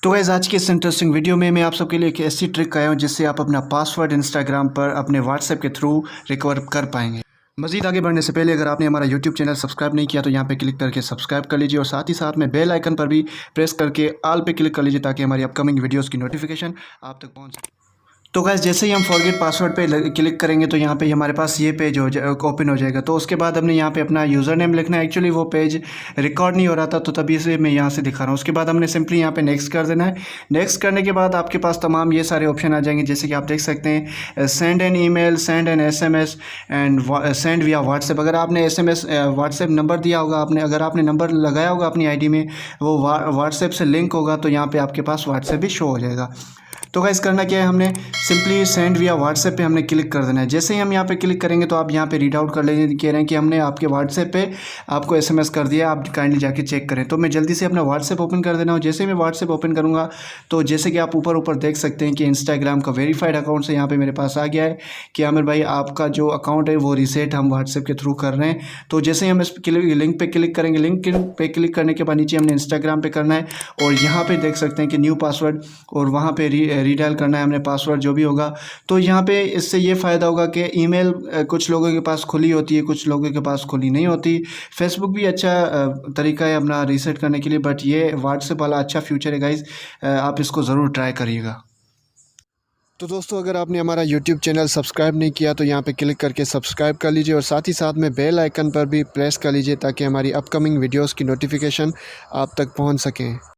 तो गाइस आज की इस इंटरेस्टिंग वीडियो में मैं आप सबके लिए एक ऐसी ट्रिक आया हूँ जिससे आप अपना पासवर्ड इंस्टाग्राम पर अपने व्हाट्सएप के थ्रू रिकवर कर पाएंगे। मज़ीद आगे बढ़ने से पहले अगर आपने हमारा यूट्यूब चैनल सब्सक्राइब नहीं किया तो यहाँ पे क्लिक करके सब्सक्राइब कर लीजिए और साथ ही साथ में बेल आइकन पर भी प्रेस करके ऑल पे क्लिक कर लीजिए ताकि हमारी अपकमिंग वीडियोज़ की नोटिफिकेशन आप तक पहुँच सके। तो गाइस जैसे ही हम फॉरगेट पासवर्ड पे क्लिक करेंगे तो यहाँ पे हमारे पास ये पेज ओपन हो जाएगा। तो उसके बाद हमने यहाँ पे अपना यूज़र नेम लिखना है। एक्चुअली वो पेज रिकॉर्ड नहीं हो रहा था तो तभी से मैं यहाँ से दिखा रहा हूँ। उसके बाद हमने सिंपली यहाँ पे नेक्स्ट कर देना है। नेक्स्ट करने के बाद आपके पास तमाम ये सारे ऑप्शन आ जाएंगे जैसे कि आप देख सकते हैं send an email, send an SMS and send विया व्हाट्सएप। अगर आपने SMS व्हाट्सएप नंबर दिया होगा, अगर आपने नंबर लगाया होगा अपनी ID में, वो व्हाट्सएप से लिंक होगा तो यहाँ पर आपके पास व्हाट्सएप भी शो हो जाएगा। तो गाइस करना क्या है, हमने सिंपली सेंड विया व्हाट्सएप पे हमने क्लिक कर देना है। जैसे ही हम यहाँ पे क्लिक करेंगे तो आप यहाँ पे रीड आउट कर लेंगे, कह रहे हैं कि हमने आपके व्हाट्सएप पे आपको SMS कर दिया, आप काइंडली जाके चेक करें। तो मैं जल्दी से अपना व्हाट्सएप ओपन कर देना हूँ। जैसे मैं व्हाट्सएप ओपन करूँगा तो जैसे कि आप ऊपर देख सकते हैं कि इंस्टाग्राम का वेरीफाइड अकाउंट से यहाँ पर मेरे पास आ गया है कि आमिर भाई आपका जो अकाउंट है वो रीसेट हम व्हाट्सएप के थ्रू कर रहे हैं। तो जैसे ही हम इस लिंक पर क्लिक करेंगे, लिंक पे क्लिक करने के बाद नीचे हमने इंस्टाग्राम पे करना है और यहाँ पर देख सकते हैं कि न्यू पासवर्ड और वहाँ पर रीडायल करना है हमने पासवर्ड जो भी होगा। तो यहाँ पे इससे ये फ़ायदा होगा कि ईमेल कुछ लोगों के पास खुली होती है, कुछ लोगों के पास खुली नहीं होती। फेसबुक भी अच्छा तरीका है अपना रीसेट करने के लिए, बट ये व्हाट्सएप वाला अच्छा फ्यूचर है गाइज़, आप इसको ज़रूर ट्राई करिएगा। तो दोस्तों अगर आपने हमारा यूट्यूब चैनल सब्सक्राइब नहीं किया तो यहाँ पे क्लिक करके सब्सक्राइब कर लीजिए और साथ ही साथ में बेल आइकन पर भी प्रेस कर लीजिए ताकि हमारी अपकमिंग वीडियोज़ की नोटिफिकेशन आप तक पहुँच सकें।